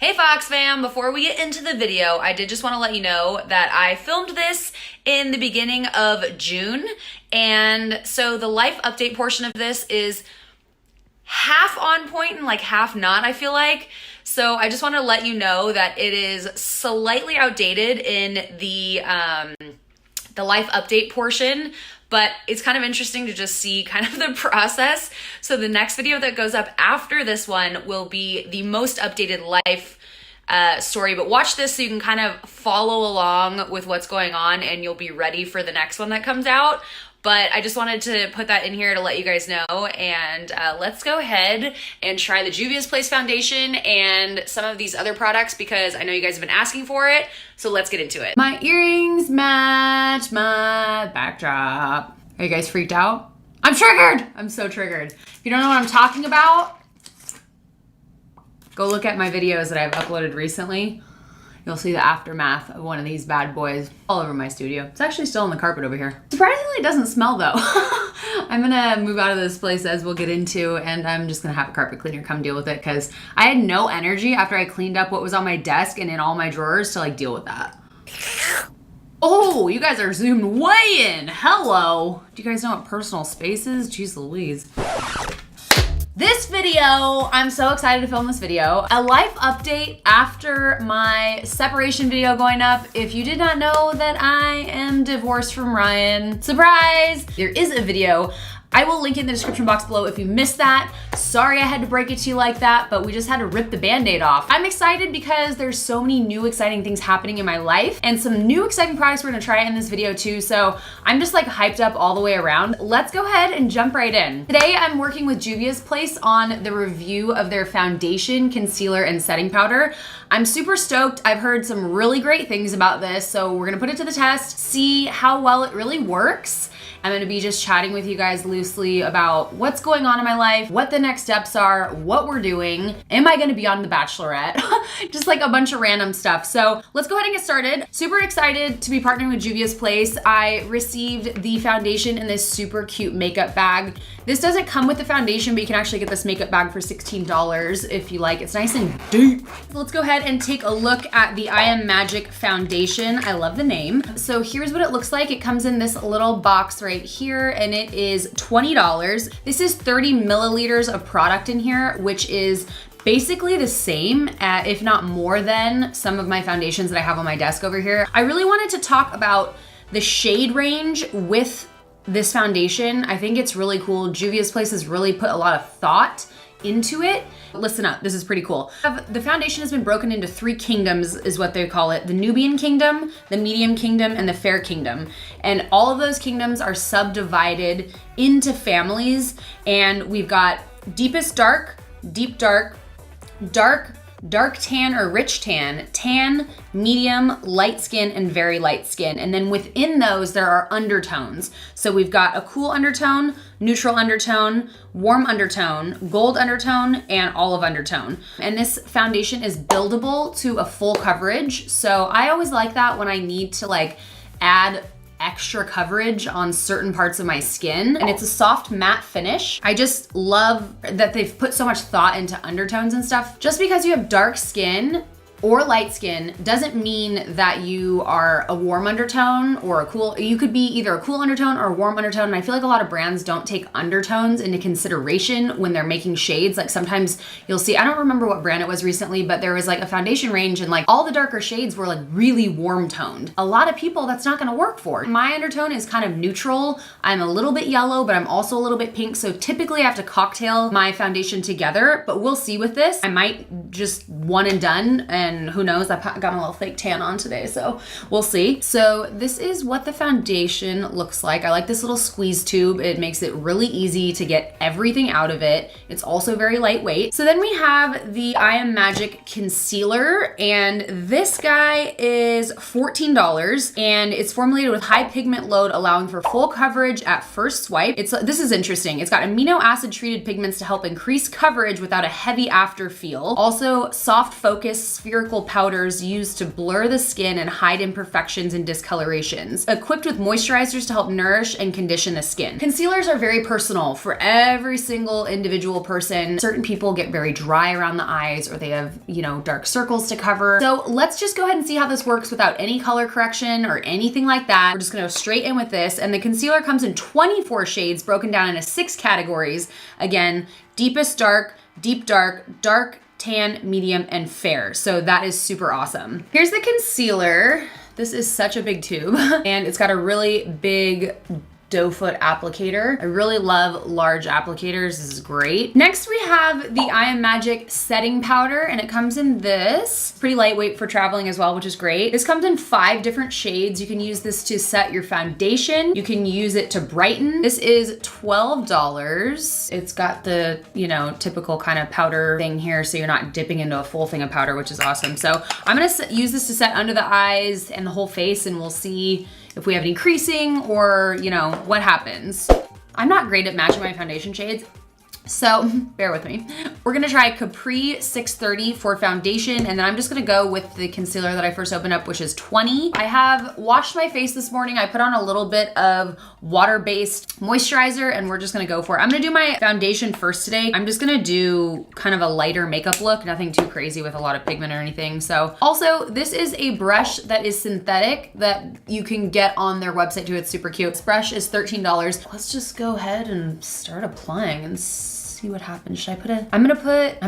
Hey Fox fam, before we get into the video, I did just want to let you know that I filmed this in the beginning of June, and so the life update portion of this is half on point and like half not, I feel like. So I just want to let you know that it is slightly outdated in the life update portion, but it's kind of interesting to just see kind of the process. So the next video that goes up after this one will be the most updated life story, but watch this so you can kind of follow along with what's going on and you'll be ready for the next one that comes out. But I just wanted to put that in here to let you guys know, and let's go ahead and try the Juvia'S Place foundation and some of these other products because I know you guys have been asking for it, so let's get into it. My earrings match my backdrop. Are you guys freaked out? I'm triggered! I'm so triggered. If you don't know what I'm talking about, go look at my videos that I've uploaded recently. You'll see the aftermath of one of these bad boys all over my studio. It's actually still on the carpet over here. Surprisingly, it doesn't smell though. I'm gonna move out of this place as we'll get into, and I'm just gonna have a carpet cleaner come deal with it because I had no energy after I cleaned up what was on my desk and in all my drawers to like deal with that. Oh, you guys are zoomed way in. Hello. Do you guys know what personal space is? Jeez Louise. This video, I'm so excited to film this video. A life update after my separation video going up. If you did not know that I am divorced from Ryan, surprise! There is a video. I will link it in the description box below if you missed that. Sorry I had to break it to you like that, but we just had to rip the band-aid off. I'm excited because there's so many new exciting things happening in my life and some new exciting products we're gonna try in this video too, so I'm just like hyped up all the way around. Let's go ahead and jump right in. Today I'm working with Juvia'S Place on the review of their foundation, concealer, and setting powder. I'm super stoked. I've heard some really great things about this, so we're gonna put it to the test, see how well it really works. I'm gonna be just chatting with you guys loosely about what's going on in my life, what the next steps are, what we're doing. Am I gonna be on The Bachelorette? Just like a bunch of random stuff. So let's go ahead and get started. Super excited to be partnering with Juvia'S Place. I received the foundation in this super cute makeup bag. This doesn't come with the foundation, but you can actually get this makeup bag for $16 if you like. It's nice and deep. Let's go ahead and take a look at the I Am Magic foundation. I love the name. So here's what it looks like. It comes in this little box right here, and it is $20. This is 30 milliliters of product in here, which is basically the same, if not more than some of my foundations that I have on my desk over here. I really wanted to talk about the shade range with this foundation. I think it's really cool. Juvia'S Place has really put a lot of thought into it. Listen up, this is pretty cool. The foundation has been broken into 3 kingdoms is what they call it. The Nubian kingdom, the medium kingdom, and the fair kingdom. And all of those kingdoms are subdivided into families. And we've got deepest dark, deep dark, dark, dark tan or rich tan, tan, medium, light skin, and very light skin. And then within those, there are undertones. So we've got a cool undertone, neutral undertone, warm undertone, gold undertone, and olive undertone. And this foundation is buildable to a full coverage. So I always like that when I need to like add extra coverage on certain parts of my skin. And it's a soft matte finish. I just love that they've put so much thought into undertones and stuff. Just because you have dark skin or light skin doesn't mean that you are a warm undertone or a cool, you could be either a cool undertone or a warm undertone. And I feel like a lot of brands don't take undertones into consideration when they're making shades. Like sometimes you'll see, I don't remember what brand it was recently, but there was like a foundation range and like all the darker shades were like really warm toned. A lot of people that's not gonna work for. My undertone is kind of neutral. I'm a little bit yellow, but I'm also a little bit pink. So typically I have to cocktail my foundation together, but we'll see with this. I might just one and done, and who knows, I got my little fake tan on today, so we'll see. So this is what the foundation looks like. I like this little squeeze tube. It makes it really easy to get everything out of it. It's also very lightweight. So then we have the I Am Magic concealer, and this guy is $14, and it's formulated with high pigment load, allowing for full coverage at first swipe. This is interesting. It's got amino acid treated pigments to help increase coverage without a heavy after feel. Also soft focus, spherical spherical powders used to blur the skin and hide imperfections and discolorations, equipped with moisturizers to help nourish and condition the skin. Concealers are very personal for every single individual person. Certain people get very dry around the eyes, or they have, you know, dark circles to cover. So let's just go ahead and see how this works without any color correction or anything like that. We're just gonna go straight in with this, and the concealer comes in 24 shades broken down into 6 categories. Again, deepest dark, deep dark, dark, tan, medium, and fair. So that is super awesome. Here's the concealer. This is such a big tube, and it's got a really big doe foot applicator. I really love large applicators. This is great. Next we have the I Am Magic setting powder, and it comes in this. Pretty lightweight for traveling as well, which is great. This comes in 5 different shades. You can use this to set your foundation. You can use it to brighten. This is $12. It's got the, you know, typical kind of powder thing here, so you're not dipping into a full thing of powder, which is awesome. So I'm gonna use this to set under the eyes and the whole face, and we'll see if we have any creasing or, you know, what happens. I'm not great at matching my foundation shades, so bear with me. We're gonna try Capri 630 for foundation, and then I'm just gonna go with the concealer that I first opened up, which is 20. I have washed my face this morning. I put on a little bit of water-based moisturizer, and we're just gonna go for it. I'm gonna do my foundation first today. I'm just gonna do kind of a lighter makeup look, nothing too crazy with a lot of pigment or anything. So also, this is a brush that is synthetic that you can get on their website too. It's super cute. This brush is $13. Let's just go ahead and start applying and see what happens. Should I put a, I'm gonna put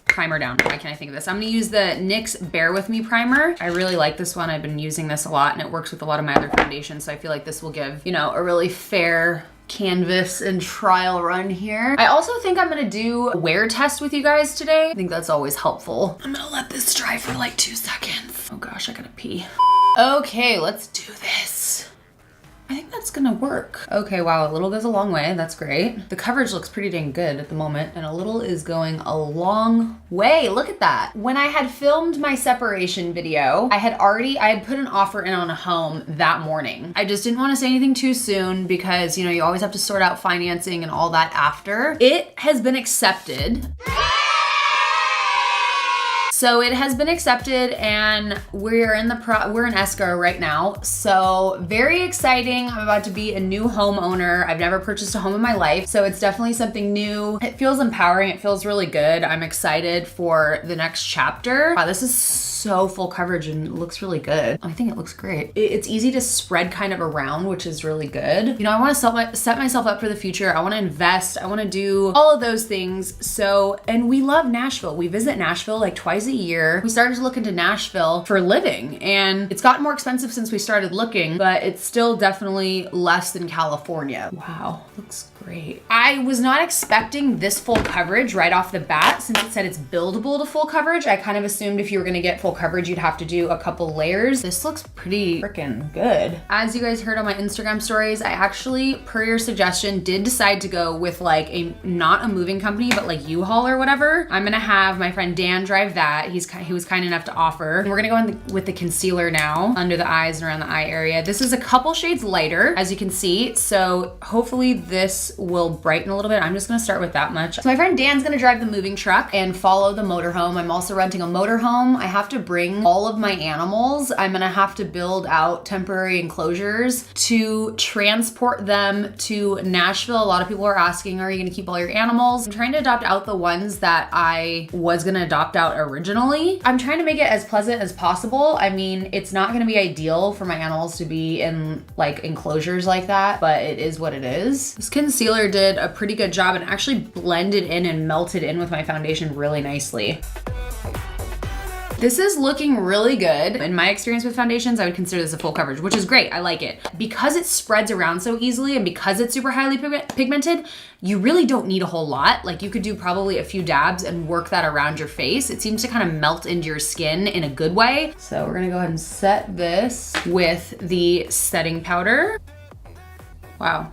primer down. Why can't I think of this? I'm gonna use the NYX Bear With Me primer. I really like this one. I've been using this a lot, and it works with a lot of my other foundations, so I feel like this will give, you know, a really fair canvas and trial run here. I also think I'm gonna do a wear test with you guys today. I think that's always helpful. I'm gonna let this dry for like 2 seconds. Oh gosh, I gotta pee. Okay, let's do this. I think that's gonna work. Okay, wow, a little goes a long way. That's great. The coverage looks pretty dang good at the moment, and a little is going a long way. Look at that. When I had filmed my separation video, I had put an offer in on a home that morning. I just didn't want to say anything too soon because, you know, you always have to sort out financing and all that after. It has been accepted. So it has been accepted, and we're in escrow right now. So very exciting. I'm about to be a new homeowner. I've never purchased a home in my life, so it's definitely something new. It feels empowering. It feels really good. I'm excited for the next chapter. Wow, this is so full coverage and looks really good. I think it looks great. It's easy to spread kind of around, which is really good. You know, I want to set myself up for the future. I want to invest. I want to do all of those things. So, and we love Nashville. We visit Nashville like twice a year. We started to look into Nashville for living, and it's gotten more expensive since we started looking, but it's still definitely less than California. Wow, looks great. I was not expecting this full coverage right off the bat. Since it said it's buildable to full coverage, I kind of assumed if you were gonna get full coverage, you'd have to do a couple layers. This looks pretty freaking good. As you guys heard on my Instagram stories, I actually, per your suggestion, did decide to go with like not a moving company, but like U-Haul or whatever. I'm gonna have my friend Dan drive that. He was kind enough to offer. And we're gonna go in with the concealer now, under the eyes and around the eye area. This is a couple shades lighter, as you can see. So hopefully this will brighten a little bit. I'm just gonna start with that much. So my friend Dan's gonna drive the moving truck and follow the motorhome. I'm also renting a motorhome. I have to bring all of my animals. I'm gonna have to build out temporary enclosures to transport them to Nashville. A lot of people are asking, are you gonna keep all your animals? I'm trying to adopt out the ones that I was gonna adopt out originally. I'm trying to make it as pleasant as possible. I mean, it's not gonna be ideal for my animals to be in like enclosures like that, but it is what it is. This concealer did a pretty good job and actually blended in and melted in with my foundation really nicely. This is looking really good. In my experience with foundations, I would consider this a full coverage, which is great. I like it. Because it spreads around so easily and because it's super highly pigmented, you really don't need a whole lot. Like you could do probably a few dabs and work that around your face. It seems to kind of melt into your skin in a good way. So we're gonna go ahead and set this with the setting powder. Wow,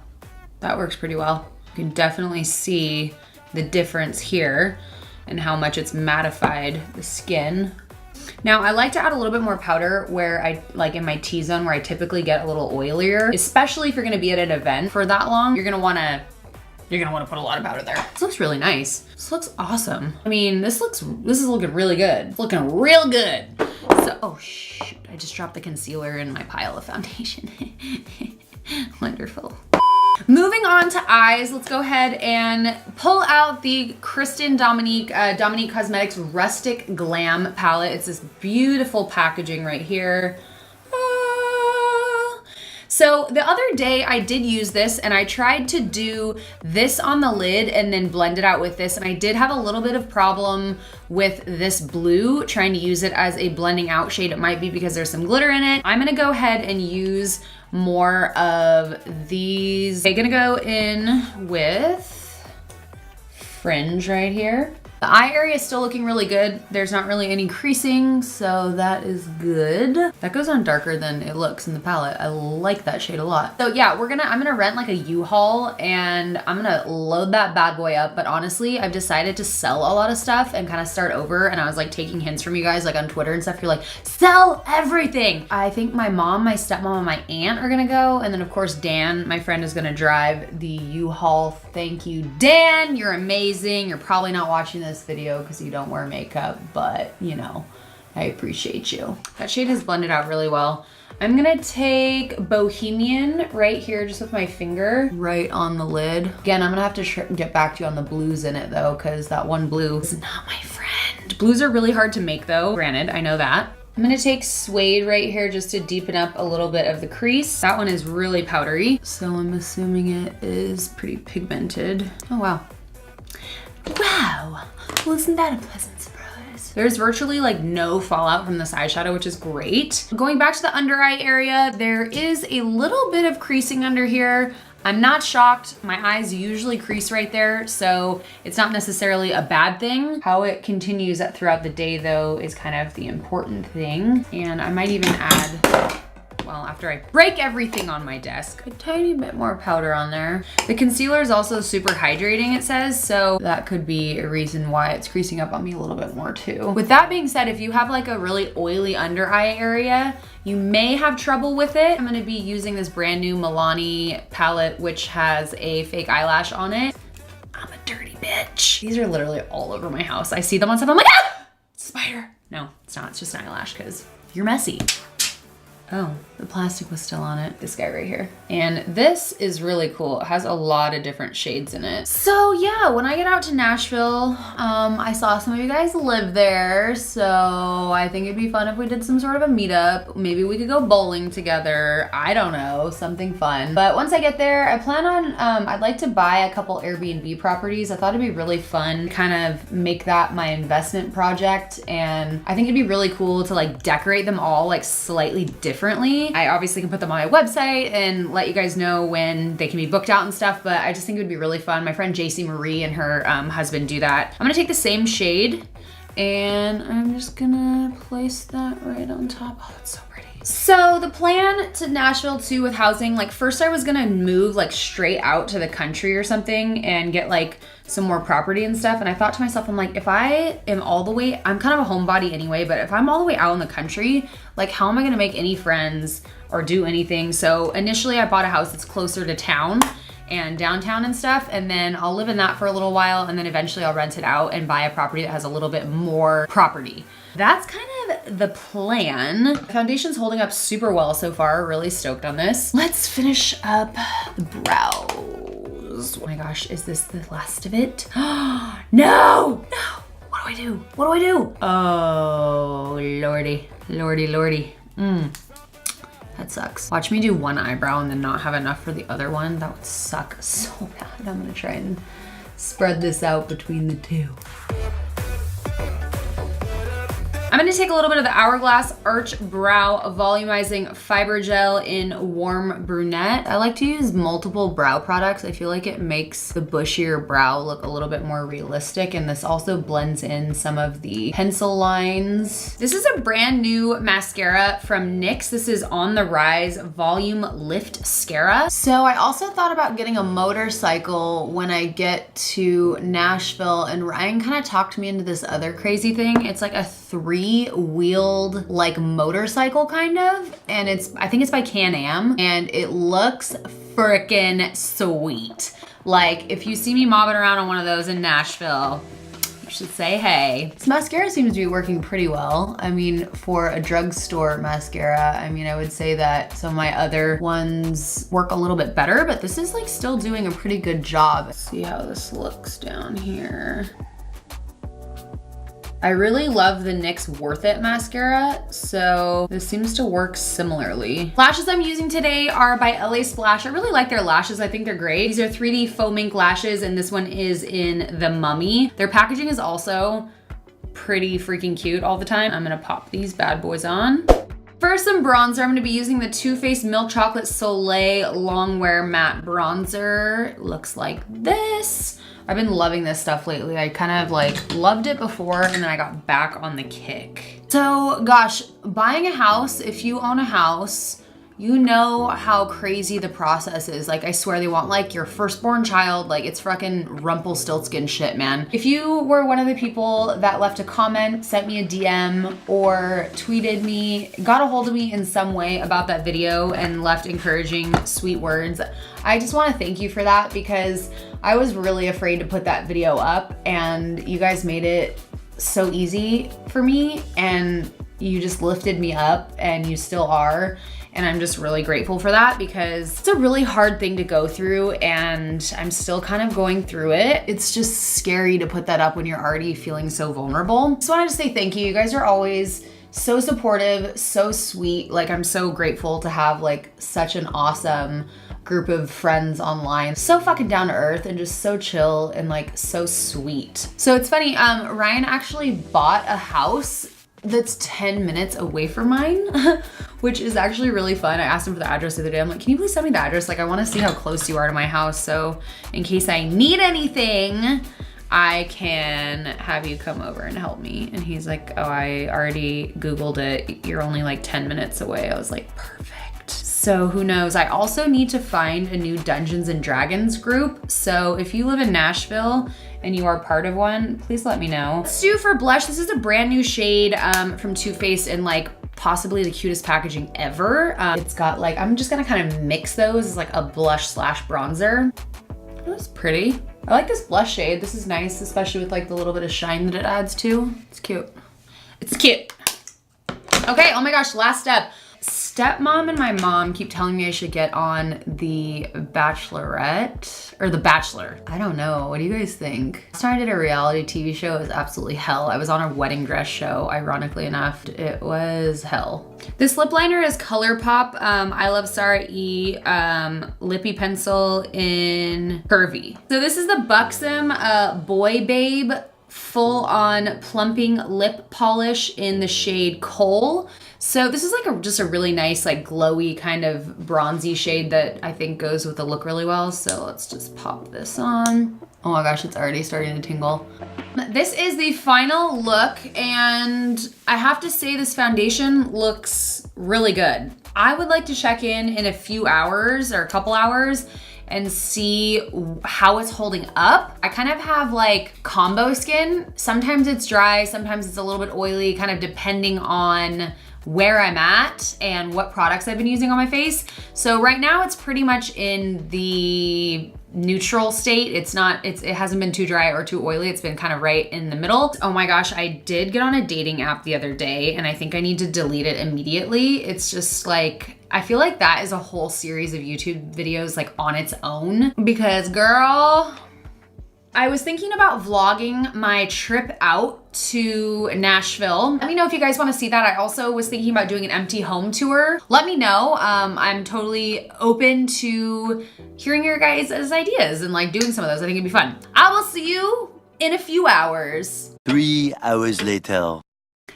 that works pretty well. You can definitely see the difference here and how much it's mattified the skin. Now I like to add a little bit more powder where I, like in my T-zone where I typically get a little oilier, especially if you're gonna be at an event for that long. You're gonna wanna you're gonna wanna put a lot of powder there. This looks really nice. This looks awesome. I mean, this is looking really good. It's looking real good. So, oh shoot, I just dropped the concealer in my pile of foundation. Wonderful. Moving on to eyes, let's go ahead and pull out the Kristen Dominique Cosmetics Rustic Glam palette. It's this beautiful packaging right here. So the other day I did use this and I tried to do this on the lid and then blend it out with this, and I did have a little bit of problem with this blue, trying to use it as a blending out shade. It might be because there's some glitter in it. I'm gonna go ahead and use more of these. I'm gonna go in with Fringe right here. The eye area is still looking really good. There's not really any creasing, so that is good. That goes on darker than it looks in the palette. I like that shade a lot. So yeah, I'm gonna rent like a U-Haul and I'm gonna load that bad boy up. But honestly, I've decided to sell a lot of stuff and kind of start over. And I was like taking hints from you guys like on Twitter and stuff. You're like, sell everything. I think my mom, my stepmom, and my aunt are gonna go. And then of course, Dan, my friend, is gonna drive the U-Haul. Thank you, Dan. You're amazing. You're probably not watching this video because you don't wear makeup, but you know, I appreciate you. That shade is blended out really well. I'm gonna take Bohemian right here just with my finger right on the lid. Again, I'm gonna have to get back to you on the blues in it though, because that one blue is not my friend. Blues are really hard to make though, granted, I know that. I'm gonna take Suede right here just to deepen up a little bit of the crease. That one is really powdery, so I'm assuming it is pretty pigmented. Oh wow. Wow, well, isn't that a pleasant surprise? There's virtually like no fallout from this eyeshadow, which is great. Going back to the under eye area, there is a little bit of creasing under here. I'm not shocked. My eyes usually crease right there, so it's not necessarily a bad thing. How it continues throughout the day though is kind of the important thing. And I might even add, well, after I break everything on my desk, a tiny bit more powder on there. The concealer is also super hydrating, it says, so that could be a reason why it's creasing up on me a little bit more too. With that being said, if you have like a really oily under eye area, you may have trouble with it. I'm gonna be using this brand new Milani palette, which has a fake eyelash on it. I'm a dirty bitch. These are literally all over my house. I see them on stuff, I'm like, ah, spider. No, it's not, it's just an eyelash because you're messy. Oh, the plastic was still on it. This guy right here. And this is really cool. It has a lot of different shades in it. So yeah, when I get out to Nashville, I saw some of you guys live there. So I think it'd be fun if we did some sort of a meetup. Maybe we could go bowling together. I don't know, something fun. But once I get there, I plan on, I'd like to buy a couple Airbnb properties. I thought it'd be really fun, kind of make that my investment project. And I think it'd be really cool to like decorate them all like slightly differently. I obviously can put them on my website and let you guys know when they can be booked out and stuff, but I just think it would be really fun. My friend JC Marie and her husband do that. I'm gonna take the same shade and I'm just gonna place that right on top. Oh, it's so pretty. So the plan to Nashville too with housing, like first I was gonna move like straight out to the country or something and get like some more property and stuff. And I thought to myself, I'm like, if I am all the way, I'm kind of a homebody anyway, but if I'm all the way out in the country, like how am I gonna make any friends or do anything? So initially I bought a house that's closer to town and downtown and stuff, and then I'll live in that for a little while, and then eventually I'll rent it out and buy a property that has a little bit more property. That's kind of the plan. Foundation's holding up super well so far. Really stoked on this. Let's finish up the brows. Oh my gosh, is this the last of it? No, no. What do I do? What do I do? Oh, lordy, lordy, lordy. That sucks. Watch me do one eyebrow and then not have enough for the other one. That would suck so bad. I'm gonna try and spread this out between the two. I'm gonna take a little bit of the Hourglass Arch Brow Volumizing Fiber Gel in Warm Brunette. I like to use multiple brow products. I feel like it makes the bushier brow look a little bit more realistic, and this also blends in some of the pencil lines. This is a brand new mascara from NYX. This is On the Rise Volume Lift Mascara. So I also thought about getting a motorcycle when I get to Nashville, and Ryan kind of talked me into this other crazy thing. It's like a three-wheeled like motorcycle kind of, and I think it's by Can-Am, and it looks freaking sweet. Like, if you see me mobbing around on one of those in Nashville, you should say hey. This mascara seems to be working pretty well. I mean, for a drugstore mascara, I mean, I would say that some of my other ones work a little bit better, but this is like still doing a pretty good job. Let's see how this looks down here. I really love the NYX Worth It mascara, so this seems to work similarly. Lashes I'm using today are by LA Splash. I really like their lashes. I think they're great. These are 3D foam ink lashes, and this one is in the Mummy. Their packaging is also pretty freaking cute all the time. I'm gonna pop these bad boys on. For some bronzer, I'm gonna be using the Too Faced Milk Chocolate Soleil Longwear Matte Bronzer. Looks like this. I've been loving this stuff lately. I kind of like loved it before and then I got back on the kick. So gosh, buying a house, if you own a house, you know how crazy the process is. Like, I swear they want like your firstborn child, like it's fucking Rumpelstiltskin shit, man. If you were one of the people that left a comment, sent me a DM, or tweeted me, got a hold of me in some way about that video and left encouraging, sweet words, I just wanna thank you for that, because I was really afraid to put that video up and you guys made it so easy for me and you just lifted me up and you still are. And I'm just really grateful for that, because it's a really hard thing to go through and I'm still kind of going through it. It's just scary to put that up when you're already feeling so vulnerable. So I wanted to say thank you. You guys are always so supportive, so sweet. Like, I'm so grateful to have like such an awesome group of friends online. So fucking down to earth and just so chill and like so sweet. So it's funny, Ryan actually bought a house that's 10 minutes away from mine, which is actually really fun. I asked him for the address the other day. I'm like, can you please send me the address? Like, I wanna see how close you are to my house, so in case I need anything, I can have you come over and help me. And he's like, oh, I already Googled it. You're only like 10 minutes away. I was like, perfect. So who knows? I also need to find a new Dungeons and Dragons group. So if you live in Nashville and you are part of one, please let me know. Let's do for blush. This is a brand new shade from Too Faced in like possibly the cutest packaging ever. It's got like, I'm just gonna kind of mix those as like a blush slash bronzer. That's pretty. I like this blush shade. This is nice, especially with like the little bit of shine that it adds too. It's cute. It's cute. Okay, oh my gosh, last step. Stepmom and my mom keep telling me I should get on The Bachelorette, or The Bachelor. I don't know, what do you guys think? Last time I did a reality TV show, it was absolutely hell. I was on a wedding dress show, ironically enough. It was hell. This lip liner is ColourPop I Love Sarah E Lippy Pencil in Curvy. So this is the Buxom Boy Babe full on plumping lip polish in the shade Kohl. So this is like just a really nice, like glowy kind of bronzy shade that I think goes with the look really well. So let's just pop this on. Oh my gosh, it's already starting to tingle. This is the final look, and I have to say this foundation looks really good. I would like to check in a few hours or a couple hours and see how it's holding up. I kind of have like combo skin. Sometimes it's dry, sometimes it's a little bit oily, kind of depending on where I'm at and what products I've been using on my face. So right now it's pretty much in the neutral state. It hasn't been too dry or too oily. It's been kind of right in the middle. Oh my gosh, I did get on a dating app the other day and I think I need to delete it immediately. It's just like, I feel like that is a whole series of YouTube videos like on its own, because girl, I was thinking about vlogging my trip out to Nashville. Let me know if you guys want to see that. I also was thinking about doing an empty home tour. Let me know. I'm totally open to hearing your guys' ideas and like doing some of those. I think it'd be fun. I will see you in a few hours. 3 hours later.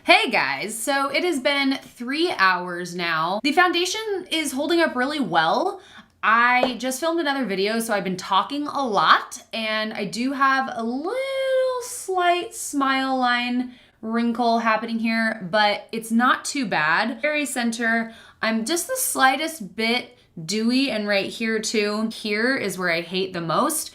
Hey guys, so it has been 3 hours now. The foundation is holding up really well. I just filmed another video, so I've been talking a lot, and I do have a little slight smile line wrinkle happening here, but it's not too bad. Very center, I'm just the slightest bit dewy, and right here too. Here is where I hate the most,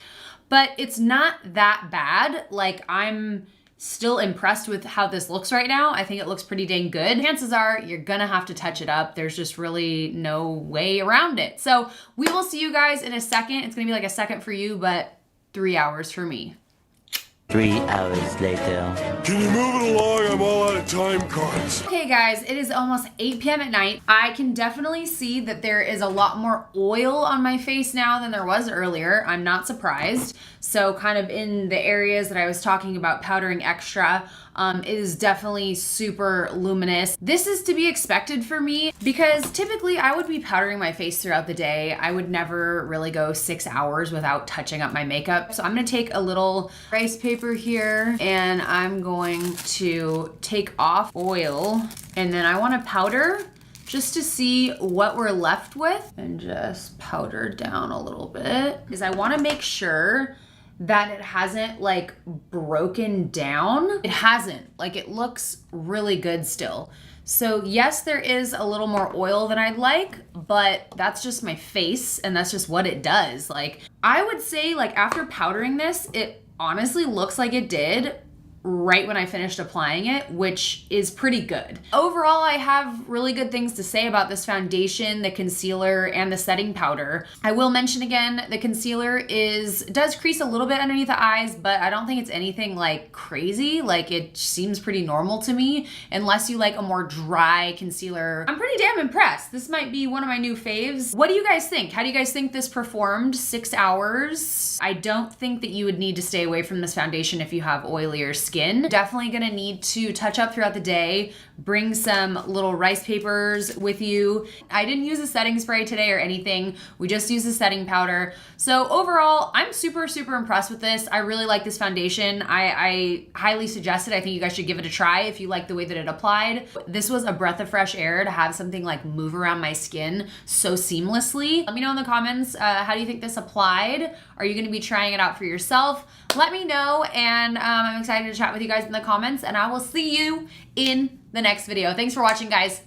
but it's not that bad. Like, I'm still impressed with how this looks right now. I think it looks pretty dang good. Chances are you're gonna have to touch it up. There's just really no way around it. So we will see you guys in a second. It's gonna be like a second for you, but 3 hours for me. 3 hours later. Can you move it along? I'm all out of time cards. Okay guys, it is almost 8 p.m. at night. I can definitely see that there is a lot more oil on my face now than there was earlier. I'm not surprised. So kind of in the areas that I was talking about powdering extra, it is definitely super luminous. This is to be expected for me because typically I would be powdering my face throughout the day. I would never really go 6 hours without touching up my makeup. So I'm gonna take a little rice paper here and I'm going to take off oil, and then I wanna powder just to see what we're left with, and just powder down a little bit because I wanna make sure that it hasn't like broken down. It hasn't, like it looks really good still. So yes, there is a little more oil than I'd like, but that's just my face and that's just what it does. Like I would say like after powdering this, it honestly looks like it did right when I finished applying it, which is pretty good. Overall, I have really good things to say about this foundation, the concealer, and the setting powder. I will mention again, the concealer does crease a little bit underneath the eyes, but I don't think it's anything like crazy. Like it seems pretty normal to me, unless you like a more dry concealer. I'm pretty damn impressed. This might be one of my new faves. What do you guys think? How do you guys think this performed? 6 hours. I don't think that you would need to stay away from this foundation if you have oilier skin. Definitely gonna need to touch up throughout the day. Bring some little rice papers with you. I didn't use a setting spray today or anything. We just used the setting powder. So overall, I'm super, super impressed with this. I really like this foundation. I highly suggest it. I think you guys should give it a try if you like the way that it applied. This was a breath of fresh air to have something like move around my skin so seamlessly. Let me know in the comments, how do you think this applied? Are you gonna be trying it out for yourself? Let me know, and I'm excited to chat with you guys in the comments, and I will see you in the next video. Thanks for watching, guys.